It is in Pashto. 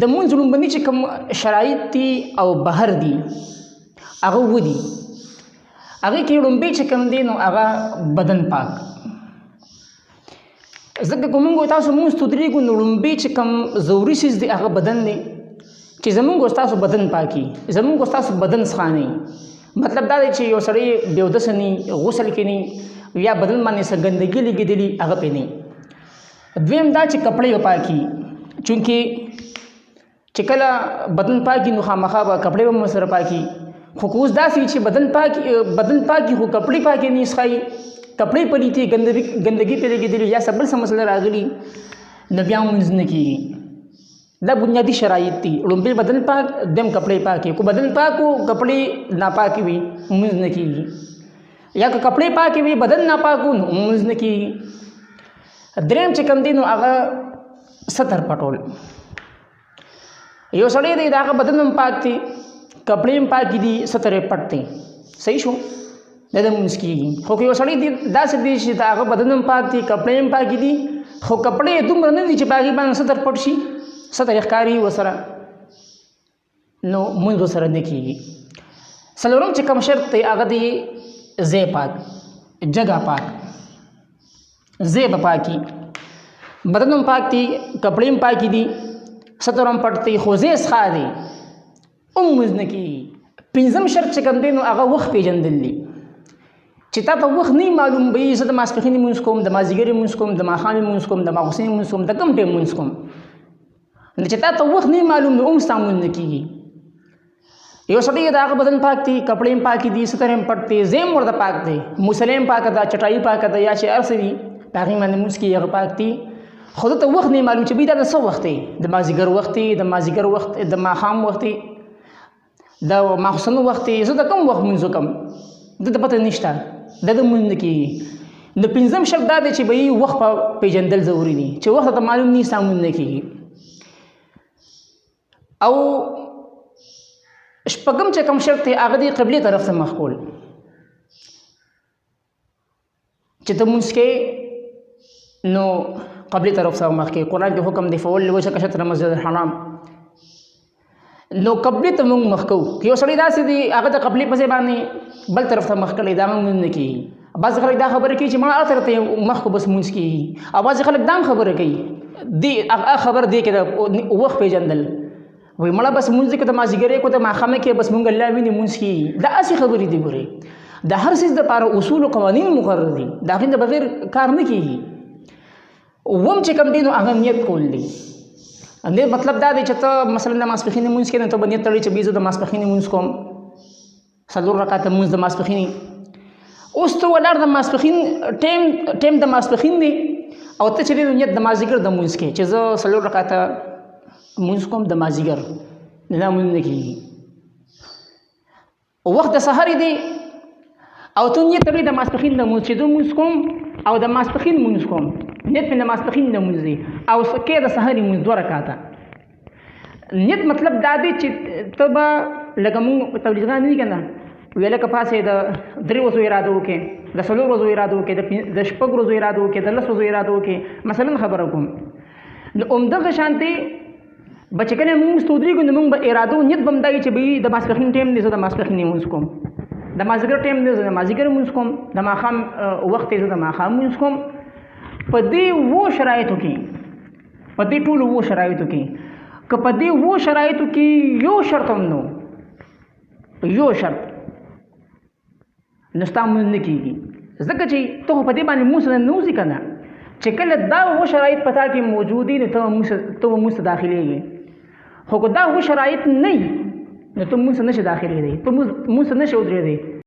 د مونځ لومبني چې کوم شرایط دي او بهر دي هغه ودی هغه کې لومبي چې کوم دي نو هغه بدن پاک ځکه کومنګ تاسو مونږ ستودريګو نو لومبي چې کوم ضروري شي دي هغه بدن دی چې زمونږ تاسو بدن پاکي زمونږ تاسو بدن سخاني مطلب دا دی چې یو سړی بیودسني غسل کینی یا بدن باندې سګندګي لګیدلی هغه پېنی دویم دا چې کپڑے پاکي چونکه چې کله بدن پاکي نو خامخا به کپڑے هم سره پاکي خو کوز داسې چې بدن پاکي خو کپڑے پاکي نه ښایي کپڑے پلیتي ګندګي په لګیدلی یا سبل سم مسله راغلي نو بیا مونځ نه کیږي دا بنیادی شرایط دي لومبي بدن پاک دم کپڑے پاکي کو بدن پاکو کپڑے ناپاکي وي مونځ نه کیږي یا که کپڑے پاکي وي بدن ناپاکو نو مونځ نه کیږي دریم چې کوم دي نو هغه ستر پټول یو سړی دی دا بدن هم پاک دي کپڑے هم پاک دي ستر پټ دي صحیح شو دا د مونږ کیږي خو یو سړی دی دا څه دي چې دا بدن هم پاک دي کپڑے هم پاک دي خو کپڑے دومره نه دي چې باغی باندې ستر پټ شي ستر ښکاری وسره نو مونږ وسره نه کیږي څلورم چې کوم شرط دی هغه دی زی پاک جگہ پاک زیب پاکی بدن هم پاک دي کپڑے هم پاکی دي ستر هم پټ دي خو زی ښه دي مونځ نه کیږي پنځم شرط چې کوم دی نو هغه وخت پیژندل دي چې تا ته وخت نه معلوم وي زه د ماسپښین مونځ کوم د مازدیګر مونځ کوم د ماښام مونځ کوم د ماخوسین مونځ کوم د کوم ټیم مونځ کوم چې تا ته وخت نه معلوم نو هم ستا مونځ نه کیږي یو سړی د هغه بدن پاک دي کپڑے هم پاک دي ستر هم پټ دي زیم ورته پاک دي مسلم پاک ده چټای پاک ده یا چې ارسي دي هغه باندې مونږ کې هغه پاک دي خو ته وخت نه معلوم چې بیا د څه وخت دی د مازدیګر وخت دی د مازدیګر وخت د ماښام وخت دی د ماخوسن وخت دی زه د کوم وخت مونږ کوم د پته نشته د مونږ نه کیږي د پنځم شرط دا دی چې به وخت پیژندل ضروری دي چې وخت ته معلوم نه سامون نه کیږي او شپږم چې کوم شرط دی هغه دی قبله طرف ته مخ کول چې ته مونږ کې نو قبله طرف ته مخ کې قرآن کې حکم دی فول وجهک شطر المسجد الحرام نو قبله ته مونږ مخ کو یو سړی داسې دی هغه د قبله پسې باندې بل طرف ته مخ کړي دا مونږ نه کیږي بعض خلک دا خبره کوي چې ما اثر ته مخ کو بس مونږ کیږي او بعض خلک دا خبره کوي دی هغه خبر دی کې وخت پیژندل وای مړه بس مونږ کې د مازیګرې کو ته ماخامه کې بس مونږ الله ویني مونږ کیږي دا اسی خبرې دی ګوري د هر څه د لپاره اصول او قوانین مقرر دي دا غند بغیر کار نه کیږي وم چې کوم دینو هغه نیت کول دي اندې مطلب دا دی چې ته مثلا د ماسپخین مونږ کې نه ته باندې تړي چې بیزو د ماسپخین مونږ کوم څلور رکعات مونږ د ماسپخین اوس ته ولر د ماسپخین ټیم د ماسپخین دی او ته چې د نیت د مازیګر د مونږ کې چې زه څلور رکعات مونږ کوم د مازیګر نه مونږ نه کیږي وخت د سحر دی او ته نیت تړي د ماسپخین د مونږ چې د مونږ کوم او د ماسپخین مونږ کوم نیت په ماسپخین د مونږ او کې د سحر مونږ دوه رکعاته نیت مطلب دا دی چې ته به لکه مونږ تبلیغان نه کنه ویل که پاسې د درې ورځو اراده وکې د څلور ورځو اراده وکې د شپږ ورځو اراده وکې د لس ورځو اراده وکې مثلا خبره کوم نو عمدغه شانتي بچ کنه مونږ ستودريګو نو مونږ به اراده نیت بم دای چې به د ماسپخین ټیم دی زه د ماسپخین مونږ کوم د مازیګر ټیم دی زه د مازیګر مونږ کوم د ماښام وخت دی زه د ماښام مونږ کوم په دې وو شرایطو کې په دې ټولو وو شرایطو کې که په دې وو شرایطو کې یو شرط هم نو یو شرط نستا مونږ نه کیږي ځکه چې ته په دې باندې موږ سره نوځي کنه چې کله دا وو شرایط پتا کې موجود دي ته موږ داخليږي خو دا وو شرایط نه نو ته موږ نه شي داخلي دي ته موږ نه شي ودرې دي